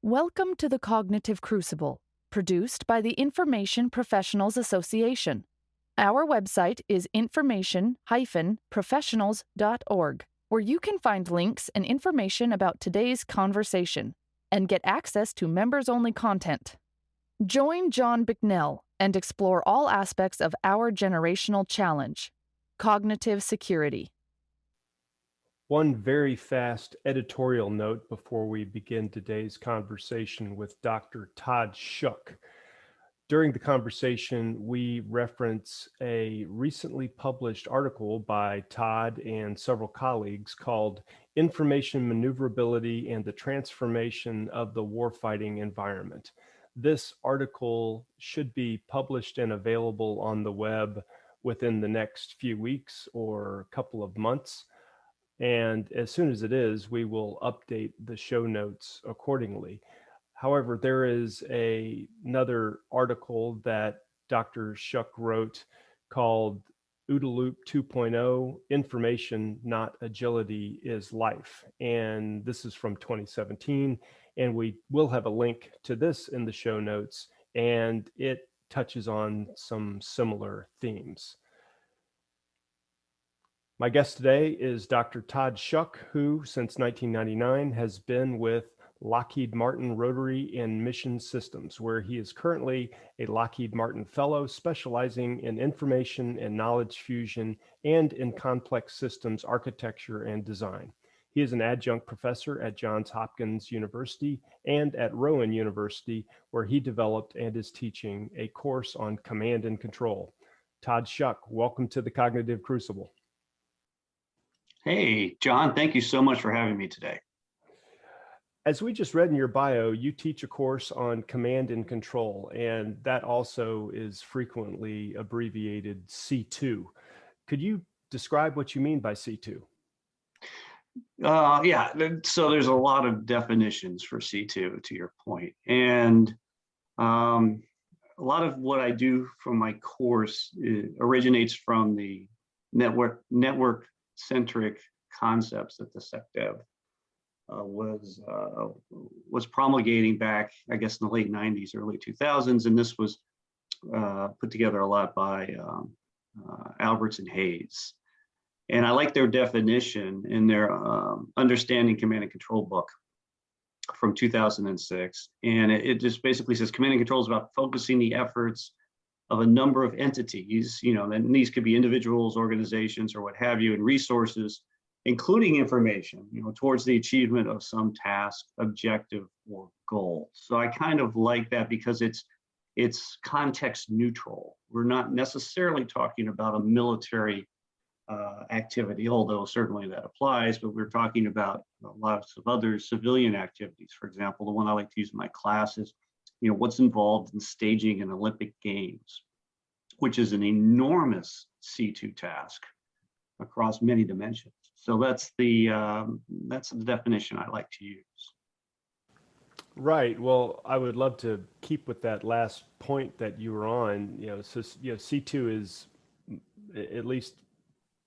Welcome to the Cognitive Crucible, produced by the Information Professionals Association. Our website is information-professionals.org, where you can find links and information about today's conversation and get access to members-only content. Join John Bicknell and explore all aspects of our generational challenge, cognitive security. One very fast editorial note before we begin today's conversation with Dr. Tod Schuck. During the conversation, we reference a recently published article by Tod and several colleagues called Information Maneuverability and the Transformation of the Warfighting Environment. This article should be published and available on the web within the next few weeks or a couple of months. And as soon as it is, we will update the show notes accordingly. However, there is another article that Dr. Schuck wrote called OODA Loop 2.0, Information, Not Agility is Life. And this is from 2017. And we will have a link to this in the show notes. And it touches on some similar themes. My guest today is Dr. Tod Schuck, who since 1999 has been with Lockheed Martin Rotary and Mission Systems, where he is currently a Lockheed Martin Fellow specializing in information and knowledge fusion and in complex systems architecture and design. He is an adjunct professor at Johns Hopkins University and at Rowan University, where he developed and is teaching a course on command and control. Tod Schuck, welcome to the Cognitive Crucible. Hey, John, thank you so much for having me today. As we just read in your bio, you teach a course on command and control, and that also is frequently abbreviated C2. Could you describe what you mean by C2? Yeah, so there's a lot of definitions for C2, to your point. And a lot of what I do from my course originates from the network-centric concepts that the SecDev was promulgating back, I guess, in the late 90s, early 2000s. And this was put together a lot by Alberts and Hayes. And I like their definition in their Understanding Command and Control book from 2006. And it just basically says command and control is about focusing the efforts of a number of entities, and these could be individuals, organizations, or what have you, and resources, including information, towards the achievement of some task, objective, or goal. So I kind of like that because it's context neutral. We're not necessarily talking about a military activity, although certainly that applies, but we're talking about lots of other civilian activities. For example, the one I like to use in my class is what's involved in staging an Olympic Games, which is an enormous C2 task across many dimensions. So that's the definition I like to use. Right. Well, I would love to keep with that last point that you were on. C2 is, at least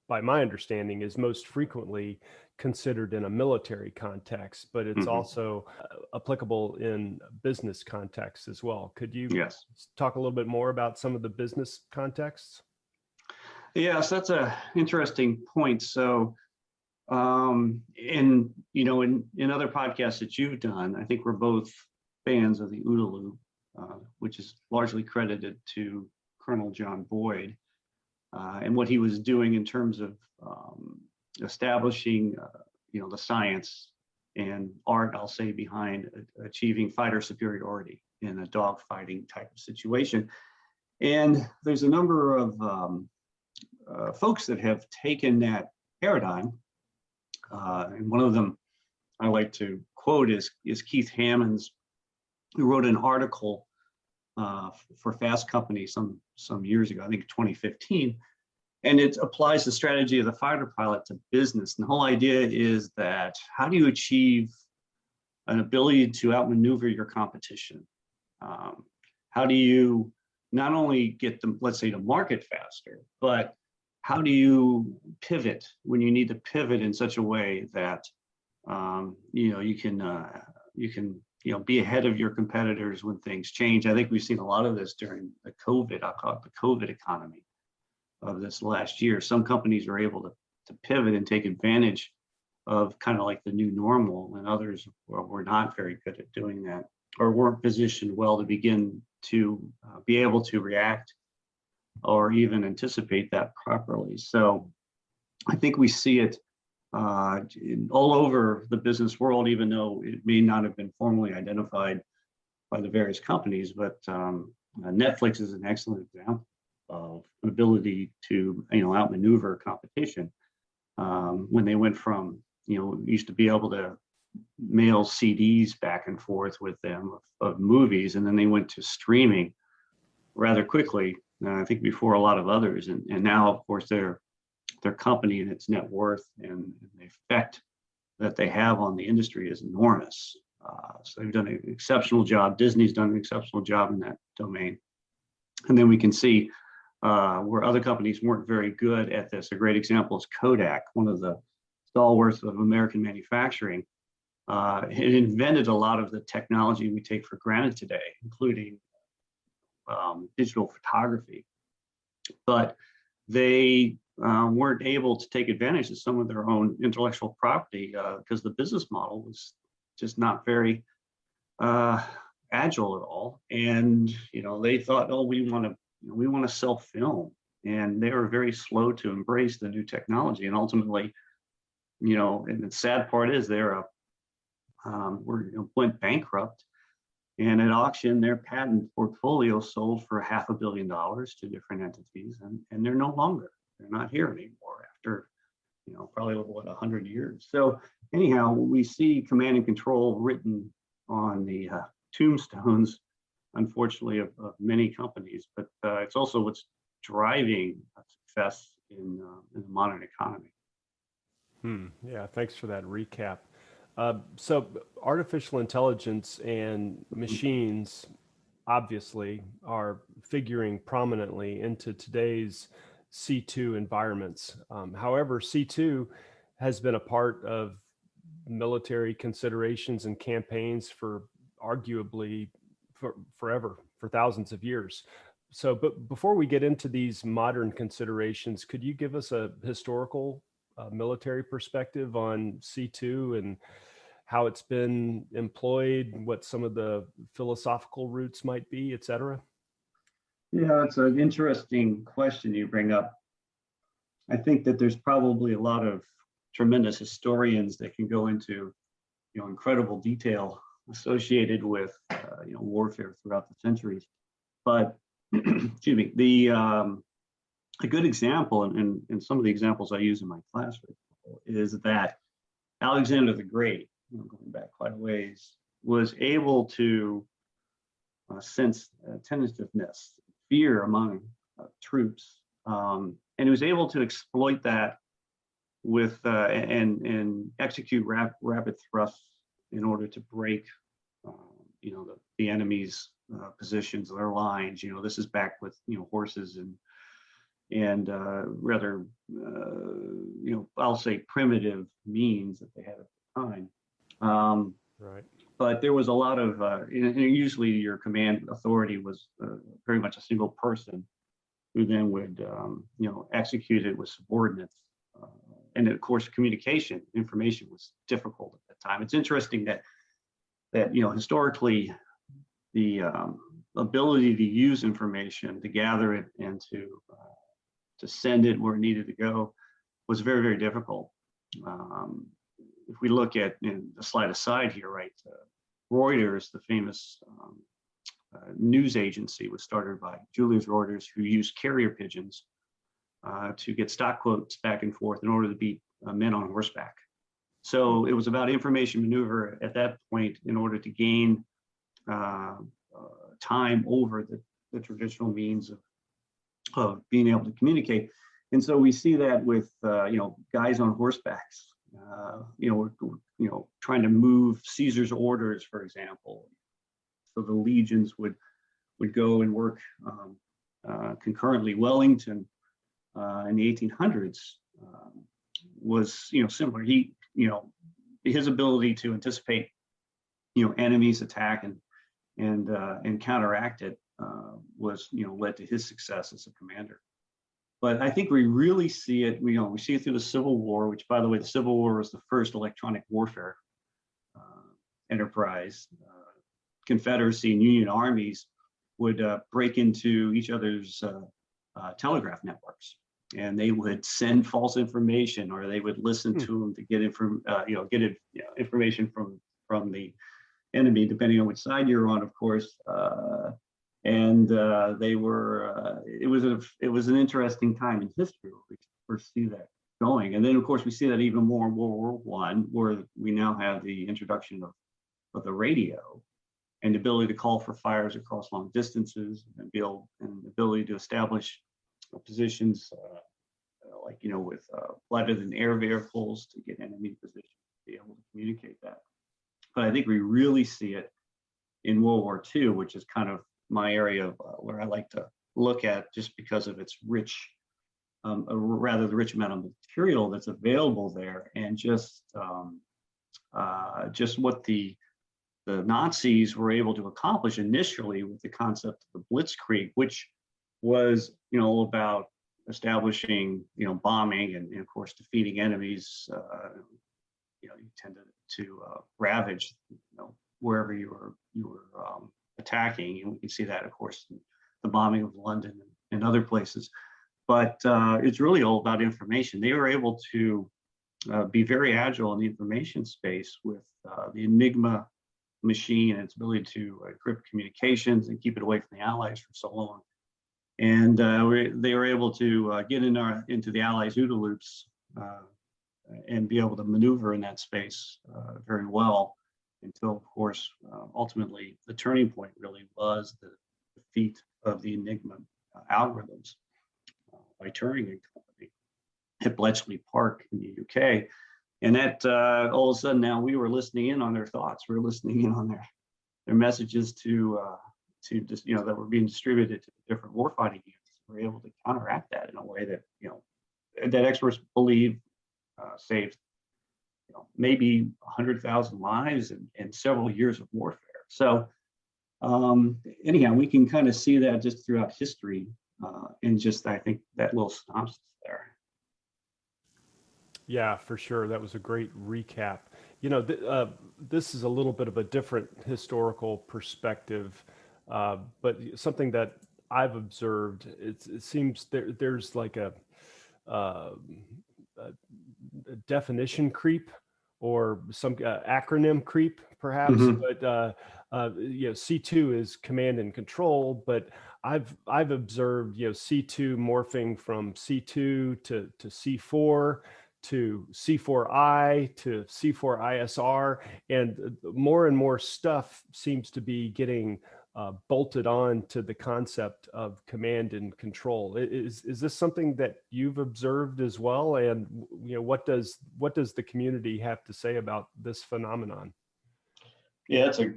by my understanding, is most frequently considered in a military context, but it's also applicable in business contexts as well. Could you talk a little bit more about some of the business contexts? Yes, that's an interesting point. So in other podcasts that you've done, I think we're both fans of the OODA Loop, which is largely credited to Colonel John Boyd and what he was doing in terms of establishing, the science and art, I'll say, behind achieving fighter superiority in a dogfighting type of situation. And there's a number of folks that have taken that paradigm, and one of them I like to quote is Keith Hammonds, who wrote an article for Fast Company some years ago, I think 2015, and it applies the strategy of the fighter pilot to business. And the whole idea is that how do you achieve an ability to outmaneuver your competition? How do you not only get them, let's say, to market faster, but how do you pivot when you need to pivot in such a way that you can be ahead of your competitors when things change. I think we've seen a lot of this during the COVID, I'll call it the COVID economy of this last year. Some companies were able to pivot and take advantage of kind of like the new normal, and others were not very good at doing that, or weren't positioned well to begin to be able to react or even anticipate that properly. So I think we see it all over the business world, even though it may not have been formally identified by the various companies. But Netflix is an excellent example of an ability to outmaneuver competition. When they went from used to be able to mail CDs back and forth with them of movies, and then they went to streaming rather quickly. I think before a lot of others, and now of course their company and its net worth and the effect that they have on the industry is enormous. So they've done an exceptional job. Disney's done an exceptional job in that domain. And then we can see where other companies weren't very good at this. A great example is Kodak, one of the stalwarts of American manufacturing. It invented a lot of the technology we take for granted today, including digital photography. But they weren't able to take advantage of some of their own intellectual property because the business model was just not very agile at all. And they thought, oh, we want to sell film, and they were very slow to embrace the new technology. And ultimately, and the sad part is went bankrupt. And at auction, their patent portfolio sold for $500 million to different entities, and they're no longer. They're not here anymore after, probably over 100 years. So anyhow, we see command and control written on the tombstones, unfortunately, of many companies. But it's also what's driving success in the modern economy. Yeah, thanks for that recap. So artificial intelligence and machines obviously are figuring prominently into today's C2 environments. However, C2 has been a part of military considerations and campaigns for arguably forever, for thousands of years. So, but before we get into these modern considerations, could you give us a historical military perspective on C2 and how it's been employed, what some of the philosophical roots might be, et cetera? Yeah, it's an interesting question you bring up. I think that there's probably a lot of tremendous historians that can go into, incredible detail associated with, warfare throughout the centuries. But, excuse me, a good example, and some of the examples I use in my class, is that Alexander the Great, going back quite a ways, was able to sense tentativeness, fear among troops, and he was able to exploit that with and execute rapid thrusts in order to break, the enemy's positions, their lines. This is back with horses and rather I'll say primitive means that they had at the time. Right. But there was a lot of usually your command authority was very much a single person who then would execute it with subordinates. And of course, communication, information was difficult at that time. It's interesting that historically the ability to use information, to gather it, and to send it where it needed to go was very, very difficult. If we look at the slide aside here, right, Reuters, the famous news agency, was started by Julius Reuters, who used carrier pigeons to get stock quotes back and forth in order to beat men on horseback. So it was about information maneuver at that point in order to gain time over the traditional means of being able to communicate. And so we see that with guys on horsebacks, trying to move Caesar's orders, for example. So the legions would go and work concurrently. Wellington in the 1800s was similar. His ability to anticipate enemy's attack and counteract it was led to his success as a commander. But I think we really see it. We see it through the Civil War, which, by the way, the Civil War was the first electronic warfare enterprise. Confederacy and Union armies would break into each other's telegraph networks, and they would send false information, or they would listen to them to get information from the enemy, depending on which side you're on, of course. They were. It was an interesting time in history where we first see that going, and then of course we see that even more in World War I, where we now have the introduction of the radio and the ability to call for fires across long distances, and the ability to establish positions with lighter than air vehicles to get enemy positions, to be able to communicate that. But I think we really see it in World War II, which is kind of my area of where I like to look at, just because of its rich, the rich amount of material that's available there, and just what the Nazis were able to accomplish initially with the concept of the Blitzkrieg, which was about establishing bombing and of course defeating enemies. You tended to ravage wherever you were attacking, and we can see that, of course, in the bombing of London and other places. But it's really all about information. They were able to be very agile in the information space with the Enigma machine and its ability to encrypt communications and keep it away from the Allies for so long. And they were able to get into the Allies' OODA loops and be able to maneuver in that space very well, until, of course, ultimately the turning point really was the defeat of the Enigma algorithms by Turing and company at Bletchley Park in the UK. And that all of a sudden now we were listening in on their thoughts. We were listening in on their messages to just, that were being distributed to different warfighting units. We were able to counteract that in a way that, that experts believe saved, maybe 100,000 lives and several years of warfare. So anyhow, we can kind of see that just throughout history, and just, I think, that little synopsis there. Yeah, for sure. That was a great recap. This is a little bit of a different historical perspective, but something that I've observed, it seems there's like a definition creep, or some acronym creep, perhaps. But C2 is command and control, but I've observed C2 morphing from C2 to C4 to C4I to C4ISR, and more stuff seems to be getting bolted on to the concept of command and control. Is this something that you've observed as well? And what does the community have to say about this phenomenon? Yeah, that's a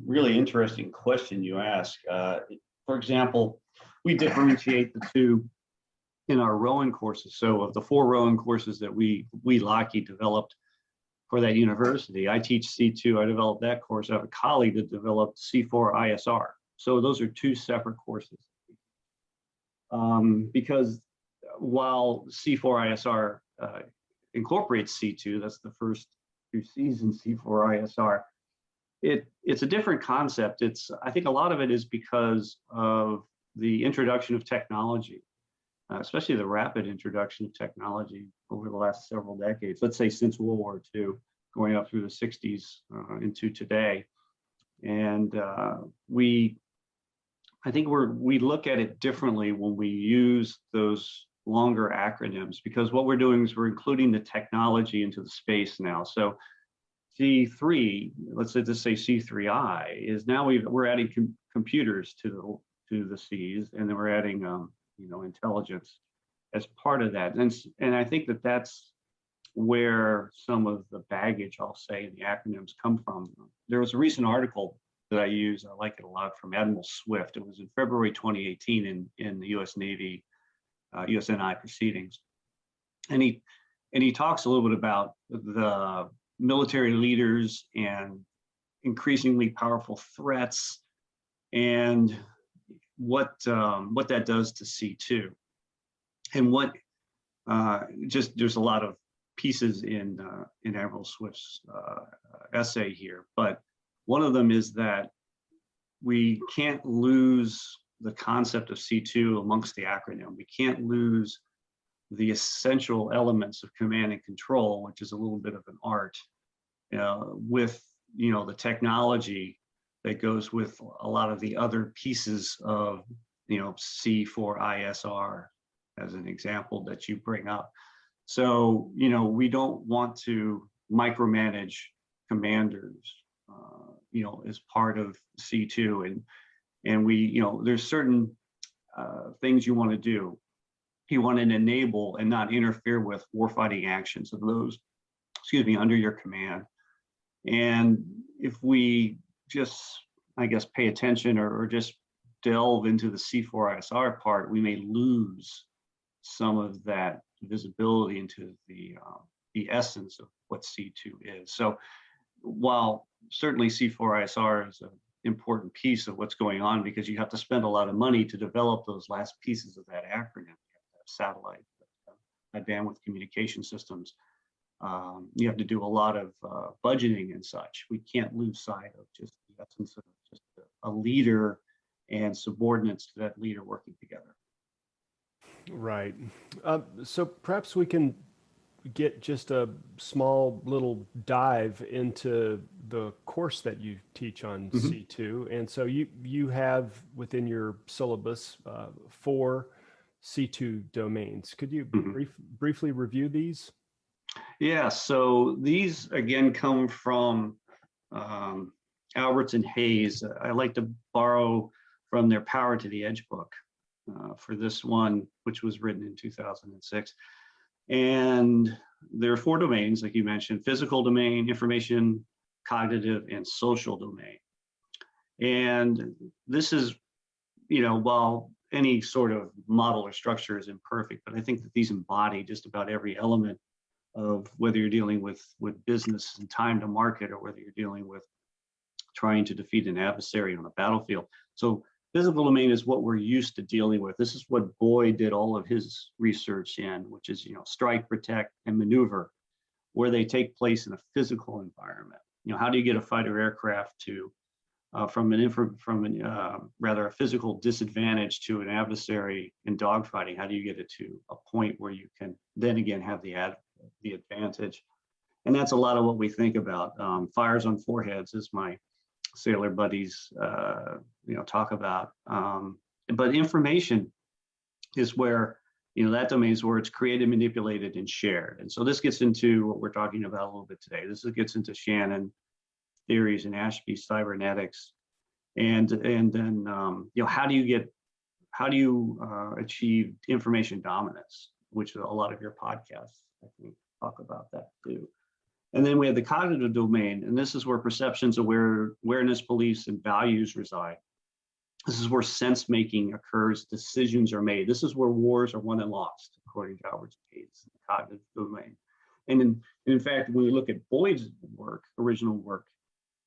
really interesting question you ask. For example, we differentiate the two in our rowing courses. So of the 4 rowing courses that we Lockheed developed for that university, I teach C2. I developed that course. I have a colleague that developed C4ISR. So those are 2 separate courses. Because while C4ISR incorporates C2, that's the first 2 C's in C4ISR, it's a different concept. I think a lot of it is because of the introduction of technology, especially the rapid introduction of technology over the last several decades, let's say since World War II, going up through the 60s into today. And I think we look at it differently when we use those longer acronyms, because what we're doing is we're including the technology into the space now. So C3, let's say C3I, is now we're adding computers to the C's, and then we're adding intelligence as part of that. And I think that's where some of the baggage, I'll say, in the acronyms come from. There was a recent article that I use, I like it a lot, from Admiral Swift. It was in February 2018 in the U.S. Navy USNI proceedings, and he talks a little bit about the military leaders and increasingly powerful threats and what that does to C2. And what just there's a lot of pieces in Admiral Swift's essay here, but one of them is that we can't lose the concept of C2 amongst the acronym. We can't lose the essential elements of command and control, which is a little bit of an art, with the technology that goes with a lot of the other pieces of C4ISR as an example that you bring up. So we don't want to micromanage commanders, as part of C2, and we there's certain things you want to do. You want to enable and not interfere with warfighting actions of those, under your command. And if we just, I guess, pay attention or just delve into the C4ISR part, we may lose some of that visibility into the essence of what C2 is. So while certainly C4ISR is an important piece of what's going on, because you have to spend a lot of money to develop those last pieces of that acronym. You have to have satellite, high bandwidth communication systems. You have to do a lot of budgeting and such. We can't lose sight of just the essence of just a leader and subordinates to that leader working together. Right. So perhaps we can get just a small little dive into the course that you teach on C2. And so you have within your syllabus 4 C2 domains. Could you briefly review these? Yeah, so these again come from Alberts and Hayes. I like to borrow from their Power to the Edge book for this one, which was written in 2006. And there are 4 domains, like you mentioned: physical domain, information, cognitive, and social domain. And this is, while any sort of model or structure is imperfect, but I think that these embody just about every element of whether you're dealing with business and time to market, or whether you're dealing with trying to defeat an adversary on a battlefield. So physical domain is what we're used to dealing with. This is what Boyd did all of his research in, which is, strike, protect, and maneuver, where they take place in a physical environment. How do you get a fighter aircraft to from a physical disadvantage to an adversary in dogfighting? How do you get it to a point where you can then again have the advantage? And that's a lot of what we think about. Fires on foreheads, as my sailor buddies talk about. But information is where, that domain is where it's created, manipulated, and shared. And so this gets into what we're talking about a little bit today. This gets into Shannon theories and Ashby's cybernetics, and then how do you achieve information dominance, which a lot of your podcasts, I think, talk about that too. And then we have the cognitive domain, and this is where perceptions, awareness, beliefs, and values reside. This is where sense making occurs, decisions are made. This is where wars are won and lost, according to Alberts and Hayes, the cognitive domain. And in fact, when we look at Boyd's original work,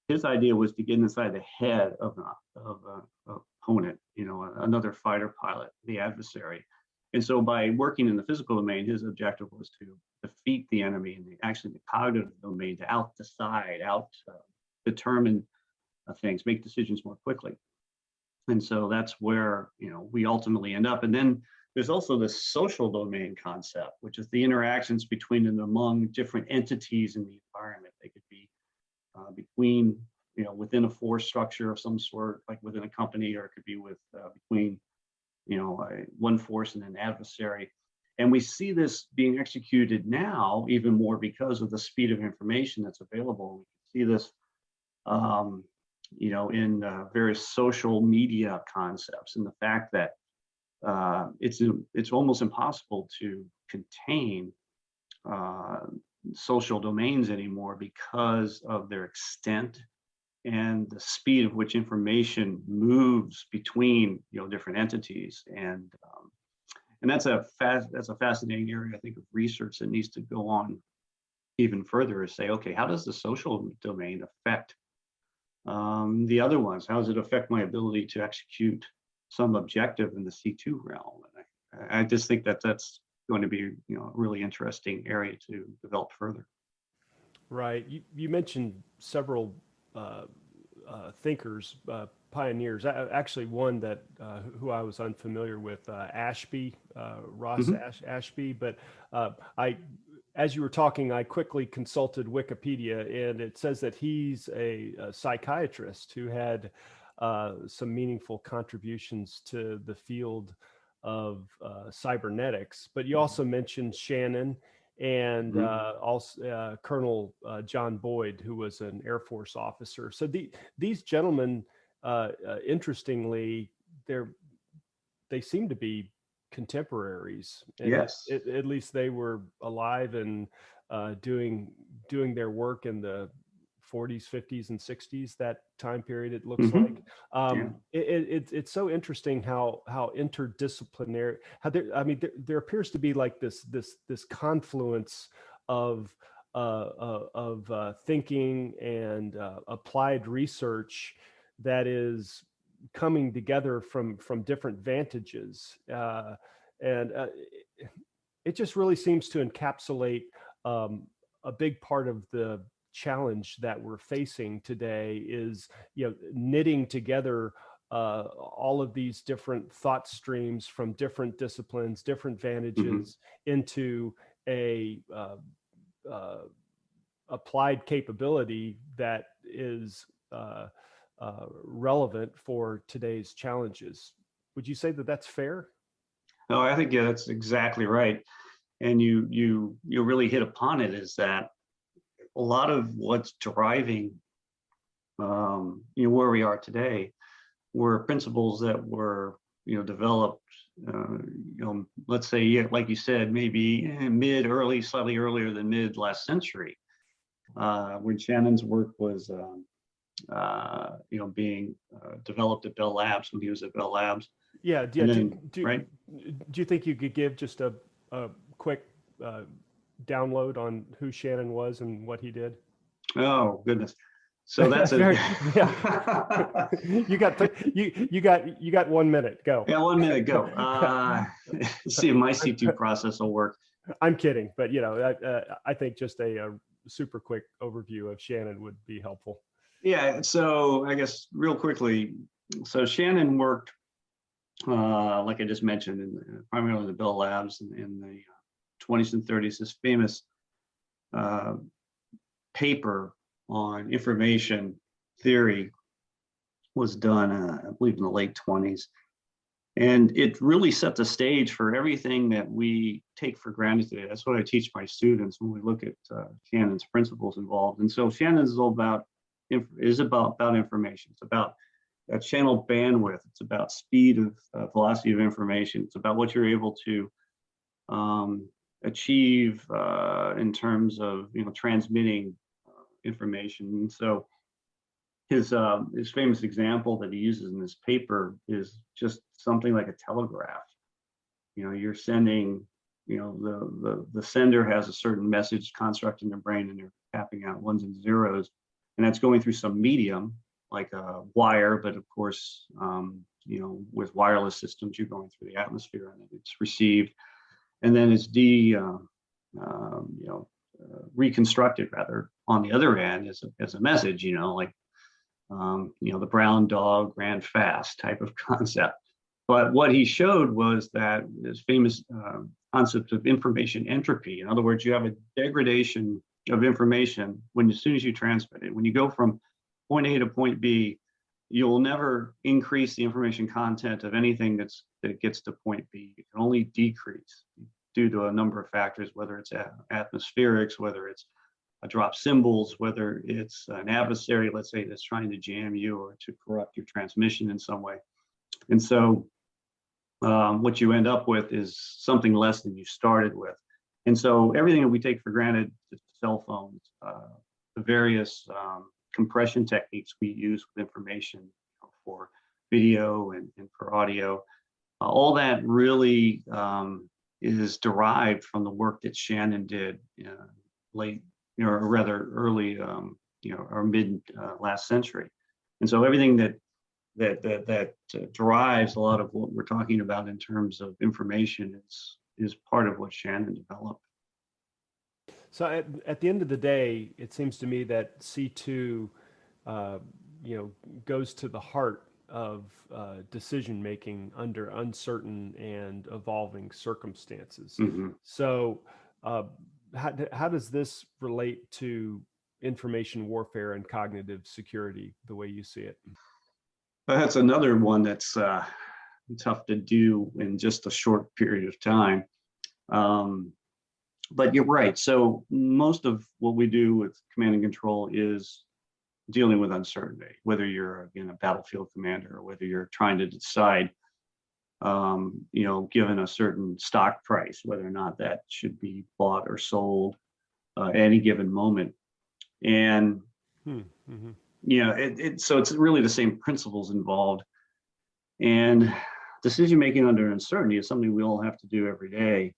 his idea was to get inside the head of an opponent, another fighter pilot, the adversary. And so by working in the physical domain, his objective was to defeat the enemy, and the cognitive domain to determine things, make decisions more quickly. And so that's where, we ultimately end up. And then there's also the social domain concept, which is the interactions between and among different entities in the environment. They could be between, within a force structure of some sort, like within a company, or it could be between, one force and an adversary. And we see this being executed now even more because of the speed of information that's available. We see this, in various social media concepts, and the fact that it's almost impossible to contain social domains anymore because of their extent and the speed of which information moves between different entities. And that's a fascinating area, I think, of research that needs to go on even further, is say, okay, how does the social domain affect The other ones, how does it affect my ability to execute some objective in the C2 realm? And I just think that that's going to be, a really interesting area to develop further. Right. You mentioned several thinkers, pioneers. Actually, one that who I was unfamiliar with, Ashby, Ross Ashby. But as you were talking, I quickly consulted Wikipedia, and it says that he's a psychiatrist who had some meaningful contributions to the field of cybernetics. But you also mentioned Shannon and also Colonel John Boyd, who was an Air Force officer. So these gentlemen, interestingly, they seem to be contemporaries. And Yes. at least they were alive and doing their work in the 40s, 50s, and 60s. That time period, it looks like. It's so interesting how interdisciplinary. There appears to be like this confluence of thinking and applied research that is coming together from different vantages, and it just really seems to encapsulate a big part of the challenge that we're facing today is, knitting together all of these different thought streams from different disciplines, different vantages into a applied capability that is relevant for today's challenges. Would you say that that's fair? No, I think that's exactly right. And you really hit upon it, is that a lot of what's driving where we are today were principles that were developed let's say, like you said, maybe early, slightly earlier than mid last century, when Shannon's work was being developed at Bell Labs, when he was at Bell Labs. Yeah. Do you think you could give just a quick download on who Shannon was and what he did? Oh goodness! So that's yeah. you got 1 minute. Go. Yeah, 1 minute. Go. Let's see if my C2 process will work. I'm kidding, but I think just a super quick overview of Shannon would be helpful. Yeah. So I guess real quickly, so Shannon worked, like I just mentioned, primarily in the Bell Labs in the 20s and 30s. This famous paper on information theory was done, I believe, in the late 20s. And it really set the stage for everything that we take for granted today. That's what I teach my students when we look at Shannon's principles involved. And so Shannon's is all about information. It's about channel bandwidth. It's about speed of velocity of information. It's about what you're able to achieve in terms of transmitting information. And so his famous example that he uses in this paper is just something like a telegraph. You're sending, the sender has a certain message construct in their brain, and they're tapping out ones and zeros, and that's going through some medium like a wire. But of course, with wireless systems, you're going through the atmosphere, and it's received, and then it's reconstructed rather on the other end as a message. The brown dog ran fast type of concept. But what he showed was that this famous concept of information entropy. In other words, you have a degradation of information as soon as you transmit it. When you go from point A to point B, you'll never increase the information content of anything that gets to point B. You can only decrease due to a number of factors, whether it's atmospherics, whether it's drop symbols, whether it's an adversary, let's say, that's trying to jam you or to corrupt your transmission in some way. And so what you end up with is something less than you started with. And so everything that we take for granted, the cell phones, the various compression techniques we use with information for video and for audio, all that really is derived from the work that Shannon did late, or rather early, or mid last century. And so everything that drives a lot of what we're talking about in terms of information is part of what Shannon developed. So at the end of the day, it seems to me that C2, goes to the heart of decision making under uncertain and evolving circumstances. Mm-hmm. So how does this relate to information warfare and cognitive security, the way you see it? That's another one that's tough to do in just a short period of time. But you're right. So most of what we do with command and control is dealing with uncertainty, whether you're, again, a battlefield commander or whether you're trying to decide, given a certain stock price, whether or not that should be bought or sold at any given moment. And, so it's really the same principles involved. And decision making under uncertainty is something we all have to do every day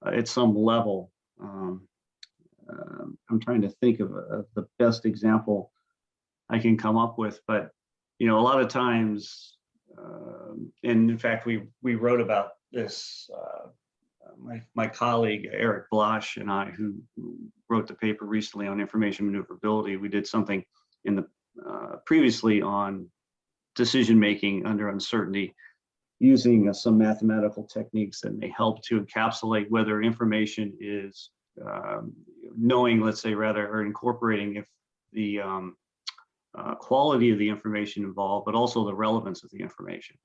at some level. I'm trying to think of the best example I can come up with, but a lot of times, and in fact, we wrote about this. My colleague Eric Blosch and I, who wrote the paper recently on information maneuverability, we did something in the previously on decision making under uncertainty, using some mathematical techniques that may help to encapsulate whether information is knowing, let's say, rather, or incorporating if the quality of the information involved, but also the relevance of the information.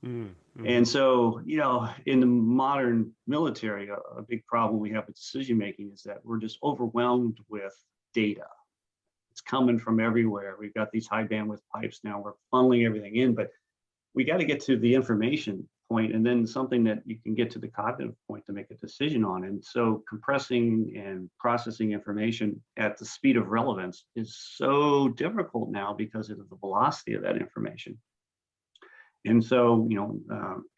And so, in the modern military, a big problem we have with decision making is that we're just overwhelmed with data. It's coming from everywhere. We've got these high bandwidth pipes now. We're funneling everything in, but we got to get to the information point and then something that you can get to the cognitive point to make a decision on. And so compressing and processing information at the speed of relevance is so difficult now because of the velocity of that information. And so,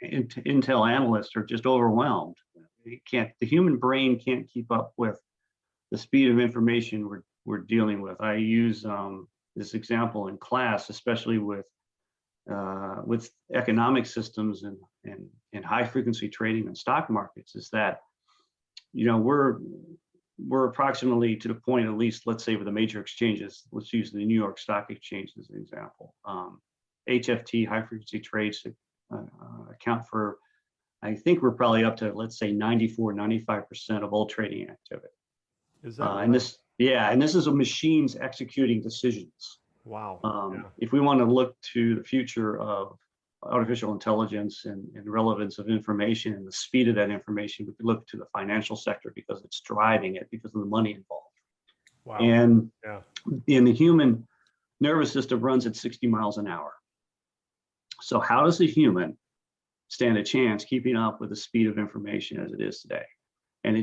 Intel analysts are just overwhelmed. The human brain can't keep up with the speed of information we're dealing with. I use this example in class, especially with economic systems and high frequency trading and stock markets, is that we're approximately to the point, at least, let's say with the major exchanges. Let's use the New York Stock Exchange as an example. HFT, high frequency trades, account for, I think we're probably up to, let's say, 95% of all trading activity. Is that right? And this is a machines executing decisions. Wow. If we want to look to the future of artificial intelligence and relevance of information and the speed of that information, we could look to the financial sector because it's driving it because of the money involved. Wow. And in the human nervous system runs at 60 miles an hour. So how does a human stand a chance keeping up with the speed of information as it is today? And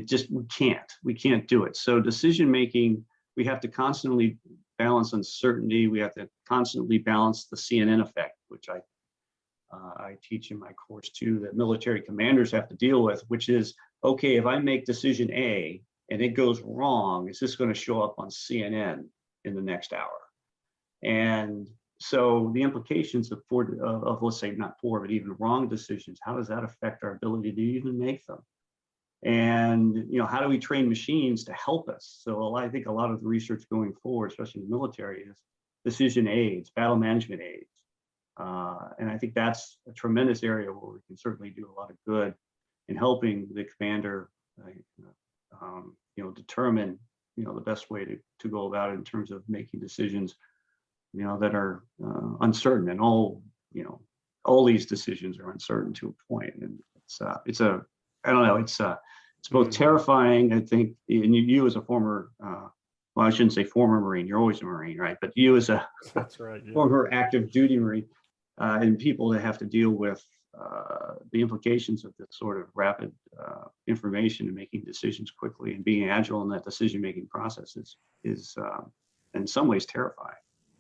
we can't do it. So decision making, we have to constantly balance uncertainty. We have to constantly balance the CNN effect, which I teach in my course too, that military commanders have to deal with, which is, okay, if I make decision A and it goes wrong, is this going to show up on CNN in the next hour? And so the implications of let's say not poor, but even wrong decisions, how does that affect our ability to even make them? And how do we train machines to help us? So I think a lot of the research going forward, especially in the military, is decision aids, battle management aids. And I think that's a tremendous area where we can certainly do a lot of good in helping the commander determine the best way to go about it in terms of making decisions that are uncertain. And all these decisions are uncertain to a point. And it's both terrifying, I think, and you as a former, well, I shouldn't say former Marine, you're always a Marine, right? But you as a That's right, yeah. former active duty Marine, and people that have to deal with the implications of this sort of rapid information and making decisions quickly and being agile in that decision-making process is in some ways terrifying.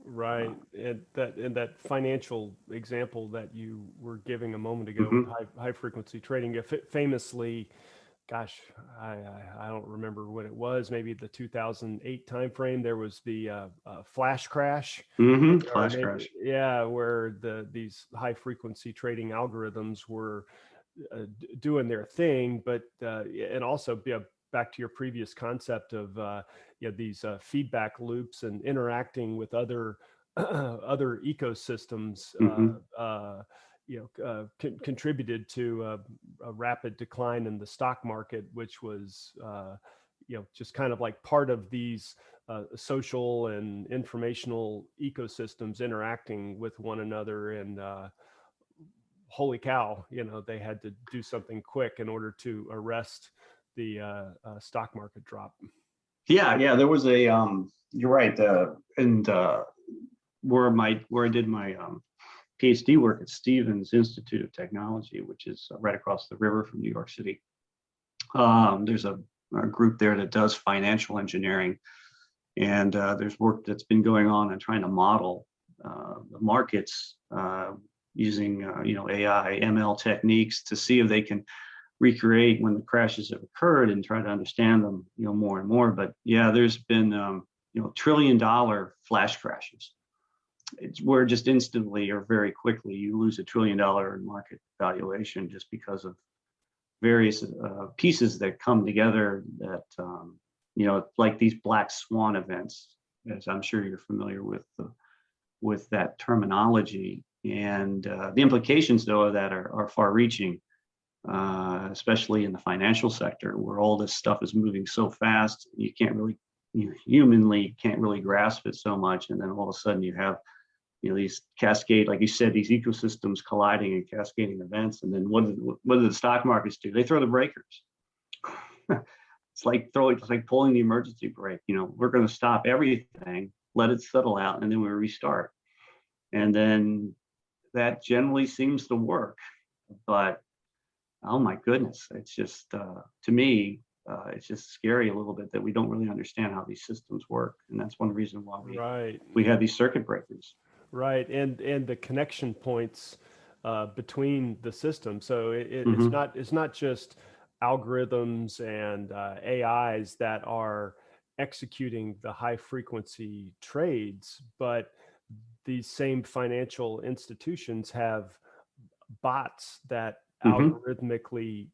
Right, and that financial example that you were giving a moment ago, with high frequency trading, famously, gosh, I don't remember what it was. Maybe the 2008 timeframe. There was the flash crash. Or Flash maybe, crash. yeah, where these high frequency trading algorithms were doing their thing, but and also back to your previous concept of these feedback loops and interacting with other other ecosystems. Hmm. Contributed to a rapid decline in the stock market, which was just kind of like part of these social and informational ecosystems interacting with one another. And holy cow, they had to do something quick in order to arrest the stock market drop. Yeah, there was a you're right. And where I did my Ph.D. work at Stevens Institute of Technology, which is right across the river from New York City. There's a group there that does financial engineering, and there's work that's been going on and trying to model the markets using AI, ML techniques to see if they can recreate when the crashes have occurred and try to understand them more and more. But yeah, there's been $1 trillion flash crashes. It's where just instantly or very quickly you lose $1 trillion in market valuation just because of various pieces that come together that like these black swan events, as I'm sure you're familiar with that terminology. And the implications though of that are far reaching, especially in the financial sector where all this stuff is moving so fast you can't really humanly can't really grasp it so much, and then all of a sudden you have these cascade, like you said, these ecosystems colliding and cascading events. And then what do the stock markets do? They throw the breakers. It's like pulling the emergency brake. We're going to stop everything, let it settle out, and then we restart. And then that generally seems to work. But oh my goodness, it's just to me, it's just scary a little bit that we don't really understand how these systems work, and that's one reason why we have these circuit breakers. Right, and the connection points between the systems. So it's not just algorithms and AIs that are executing the high frequency trades, but these same financial institutions have bots that algorithmically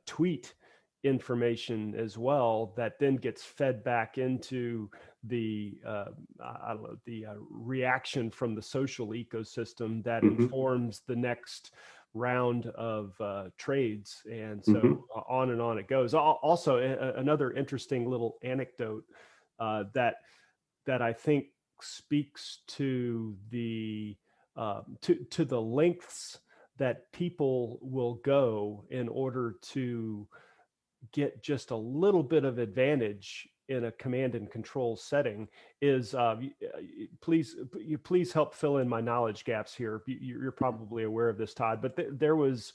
tweet information as well that then gets fed back into the reaction from the social ecosystem that informs the next round of trades, and so on and on it goes. Also, another interesting little anecdote that I think speaks to the to the lengths that people will go in order to get just a little bit of advantage in a command and control setting is please help fill in my knowledge gaps here. You're probably aware of this, Todd, but there was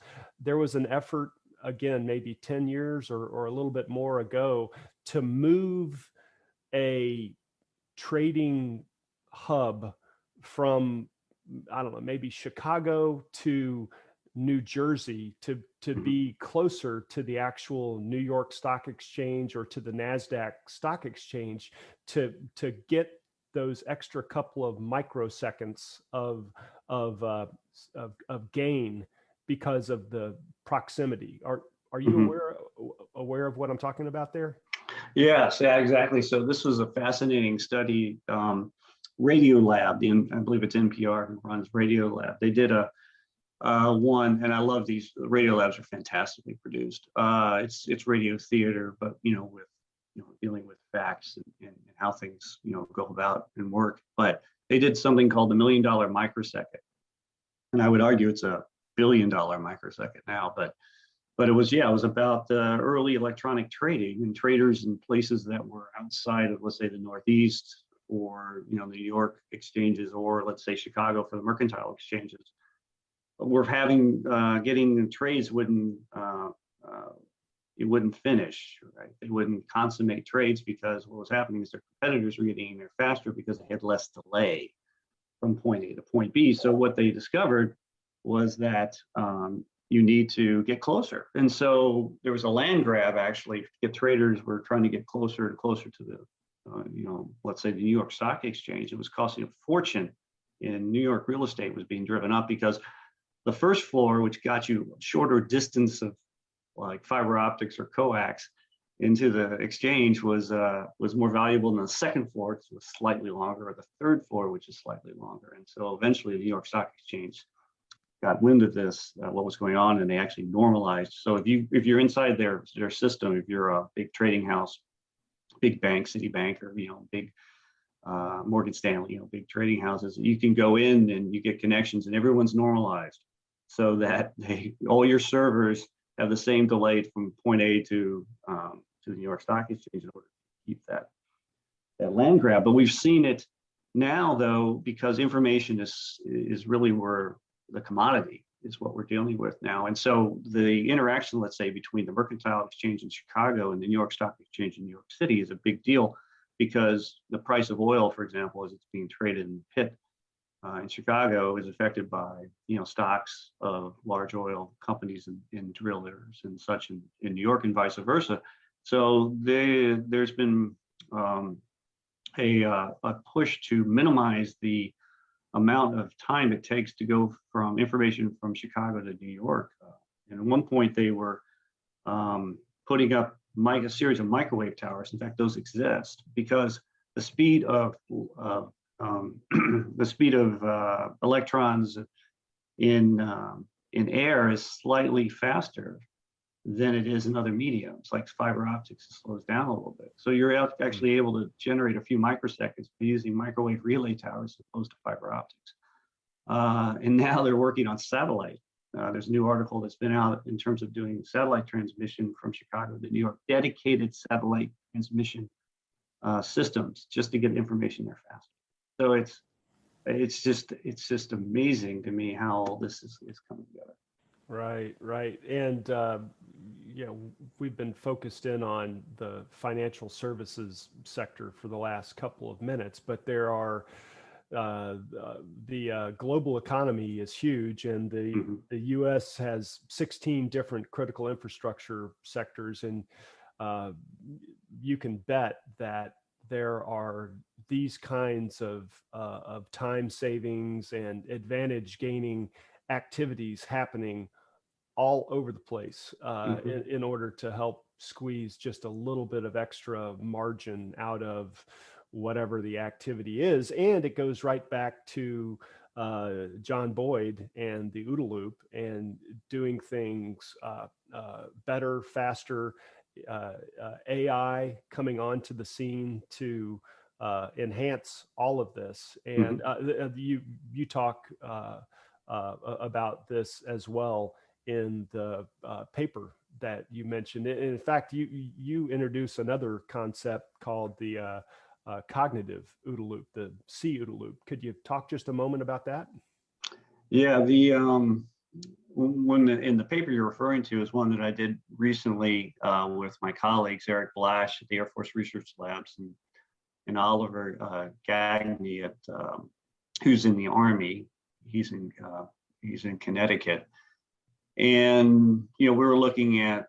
an effort, again, maybe 10 years or a little bit more ago, to move a trading hub from, I don't know, maybe Chicago to New Jersey to be closer to the actual New York Stock Exchange or to the NASDAQ Stock Exchange to get those extra couple of microseconds of gain because of the proximity. Are you aware of what I'm talking about there? Yes, yeah, exactly. So this was a fascinating study. Radiolab, I believe it's NPR who runs Radiolab. They did a one, and I love these. Radiolabs are fantastically produced. It's radio theater, but with dealing with facts and how things go about and work. But they did something called the $1 million microsecond, and I would argue it's a $1 billion microsecond now. But it was about early electronic trading and traders in places that were outside of, let's say, the Northeast or the New York exchanges, or let's say Chicago for the mercantile exchanges. We're getting trades wouldn't finish, right? They wouldn't consummate trades because what was happening is their competitors were getting in there faster because they had less delay from point A to point B. So what they discovered was that you need to get closer. And so there was a land grab, actually. Traders were trying to get closer and closer to the, let's say the New York Stock Exchange. It was costing a fortune. In New York, real estate was being driven up because the first floor, which got you a shorter distance of like fiber optics or coax into the exchange, was more valuable than the second floor, which was slightly longer, or the third floor, which is slightly longer. And so eventually the New York Stock Exchange got wind of this, what was going on, and they actually normalized. So if you're inside their system, if you're a big trading house, big bank, Citibank, or big Morgan Stanley, big trading houses, you can go in and you get connections, and everyone's normalized so that all your servers have the same delay from point A to the New York Stock Exchange in order to keep that land grab. But we've seen it now, though, because information is really where the commodity is, what we're dealing with now. And so the interaction, let's say, between the Mercantile Exchange in Chicago and the New York Stock Exchange in New York City is a big deal, because the price of oil, for example, as it's being traded in the pit in Chicago, is affected by stocks of large oil companies and drillers and such in New York, and vice versa. So there's been a push to minimize the amount of time it takes to go from information from Chicago to New York. And at one point they were putting up a series of microwave towers. In fact, those exist because the speed of electrons in air is slightly faster than it is in other mediums, like fiber optics. It slows down a little bit. So you're actually able to generate a few microseconds by using microwave relay towers as opposed to fiber optics. And now they're working on satellite. There's a new article that's been out in terms of doing satellite transmission from Chicago to New York, dedicated satellite transmission systems just to get information there fast. So it's just amazing to me how all this is coming together. Right. And, we've been focused in on the financial services sector for the last couple of minutes, but there are, the global economy is huge, and the U.S. has 16 different critical infrastructure sectors, and you can bet that there are these kinds of time savings and advantage gaining activities happening all over the place in order to help squeeze just a little bit of extra margin out of whatever the activity is. And it goes right back to John Boyd and the OODA loop and doing things better, faster, AI coming onto the scene to enhance all of this. And you talk about this as well in the paper that you mentioned. In fact, you introduce another concept called the cognitive OODA loop, the C-OODA loop. Could you talk just a moment about that? Yeah, the one in the paper you're referring to is one that I did recently with my colleagues, Eric Blash at the Air Force Research Labs and Oliver Gagne at who's in the Army. He's in Connecticut. And we were looking at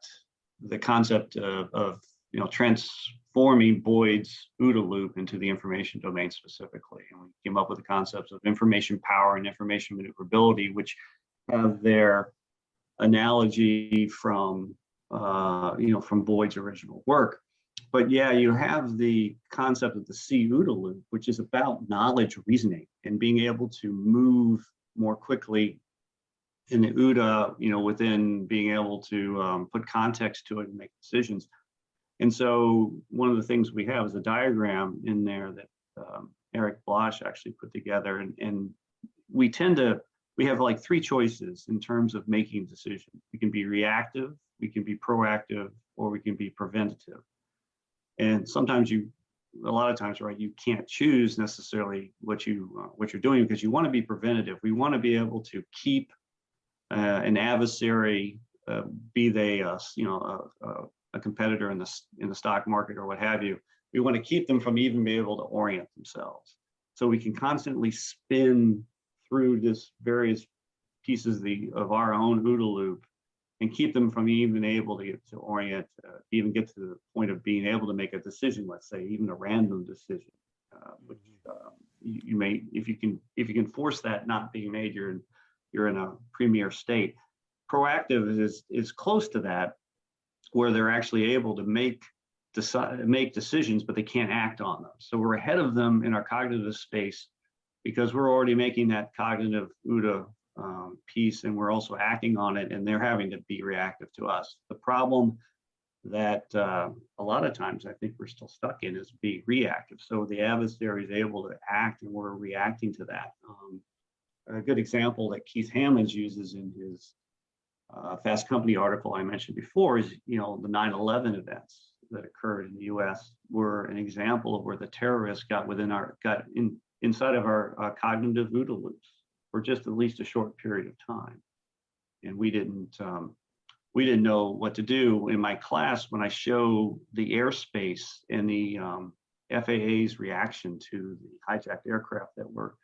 the concept of transforming Boyd's OODA loop into the information domain specifically, and we came up with the concepts of information power and information maneuverability, which have their analogy from Boyd's original work. But yeah, you have the concept of the C-OODA loop, which is about knowledge reasoning and being able to move more quickly in the OODA, within being able to put context to it and make decisions. And so one of the things we have is a diagram in there that Eric Blash actually put together. And we have like three choices in terms of making decisions. We can be reactive, we can be proactive, or we can be preventative. And sometimes a lot of times, right, you can't choose necessarily what you're doing because you want to be preventative. We want to be able to keep an adversary, be they a competitor in the stock market or what have you. We want to keep them from even being able to orient themselves. So we can constantly spin through this various pieces of our own OODA loop and keep them from even able to orient, even get to the point of being able to make a decision, let's say, even a random decision, which you may, if you can force that not being made, you're in a premier state. Proactive is close to that, where they're actually able to make decisions, but they can't act on them. So we're ahead of them in our cognitive space because we're already making that cognitive OODA piece, and we're also acting on it, and they're having to be reactive to us. The problem that a lot of times I think we're still stuck in is being reactive. So the adversary is able to act, and we're reacting to that. A good example that Keith Hammonds uses in his Fast Company article I mentioned before is, the 9/11 events that occurred in the U.S. were an example of where the terrorists got inside of our cognitive OODA loops for just at least a short period of time, and we didn't know what to do. In my class, when I show the airspace and the FAA's reaction to the hijacked aircraft that were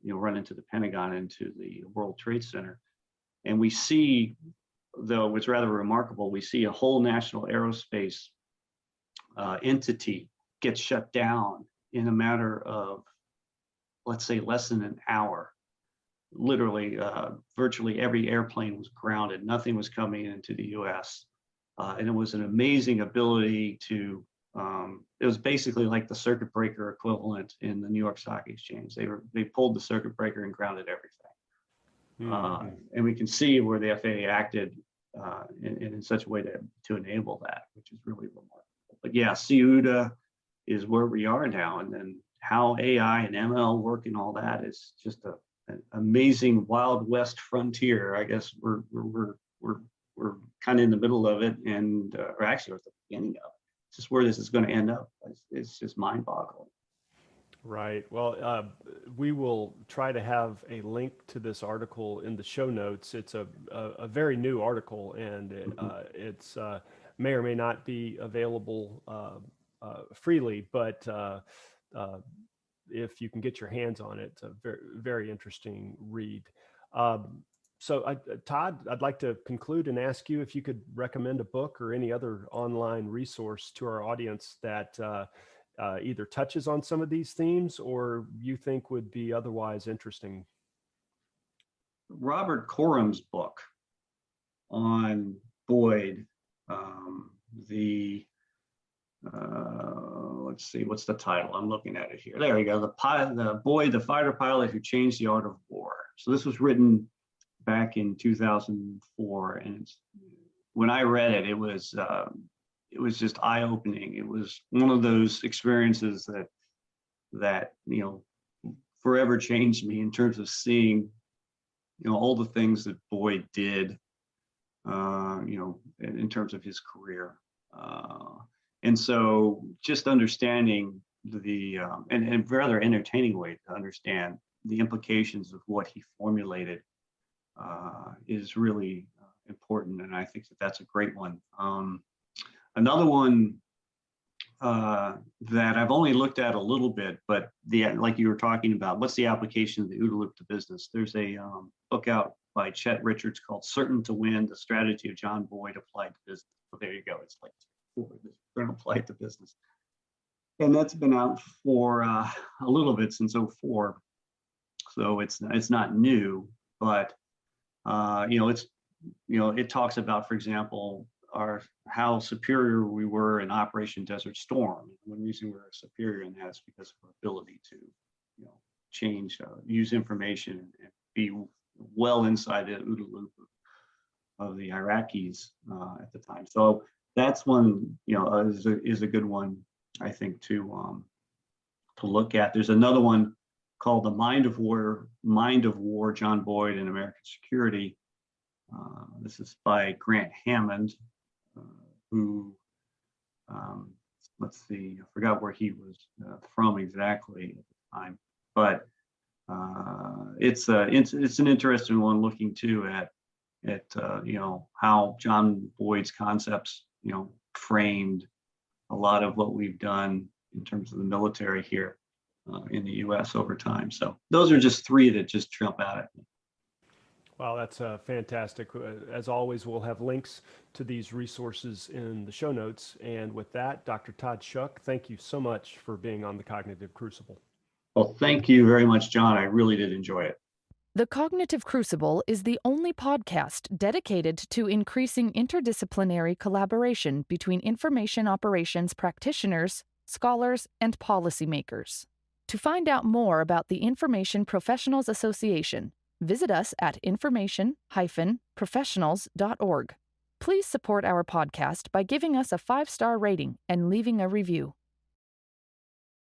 run into the Pentagon, into the World Trade Center, and we see, though it's rather remarkable, we see a whole national aerospace entity get shut down in a matter of, let's say, less than an hour. Literally, virtually every airplane was grounded. Nothing was coming into the U.S. And it was an amazing ability to, it was basically like the circuit breaker equivalent in the New York Stock Exchange. They pulled the circuit breaker and grounded everything. And we can see where the FAA acted in such a way to enable that, which is really remarkable. But yeah, C-OODA is where we are now, and then how AI and ML work and all that is just an amazing Wild West frontier. I guess we're kind of in the middle of it, and or actually we're at the beginning of it. It's just where this is going to end up. It's just mind-boggling. Right. Well, we will try to have a link to this article in the show notes. It's a very new article, and it's may or may not be available freely, but if you can get your hands on it, it's a very, very interesting read. So Tod, I'd like to conclude and ask you if you could recommend a book or any other online resource to our audience that either touches on some of these themes or you think would be otherwise interesting. Robert Corum's book on Boyd, let's see, what's the title? I'm looking at it here. There you go. The Boyd, the fighter pilot who changed the art of war. So this was written back in 2004, and when I read it, it was just eye-opening. It was one of those experiences that forever changed me in terms of seeing all the things that Boyd did in terms of his career, and so just understanding and rather entertaining way to understand the implications of what he formulated is really important, and I think that's a great one. Another one that I've only looked at a little bit, but like you were talking about, what's the application of the OODA loop to business? There's a book out by Chet Richards called "Certain to Win: The Strategy of John Boyd Applied to Business." So there you go. It's like applied to business, and that's been out for a little bit since '04. So it's not new, but it talks about, for example, how superior we were in Operation Desert Storm. One reason we're superior in that is because of our ability to, change, use information, and be well inside the OODA loop of the Iraqis at the time. So that's one, is a good one, I think, to look at. There's another one called "The Mind of War: John Boyd and American Security." This is by Grant Hammond, who, let's see, I forgot where he was from exactly at the time, but it's an interesting one, looking too at how John Boyd's concepts framed a lot of what we've done in terms of the military here in the U.S. over time. So those are just three that just jump out at me. Wow, that's fantastic. As always, we'll have links to these resources in the show notes. And with that, Dr. Tod Schuck, thank you so much for being on the Cognitive Crucible. Well, thank you very much, John. I really did enjoy it. The Cognitive Crucible is the only podcast dedicated to increasing interdisciplinary collaboration between information operations practitioners, scholars, and policymakers. To find out more about the Information Professionals Association, visit us at information-professionals.org. Please support our podcast by giving us a 5-star rating and leaving a review.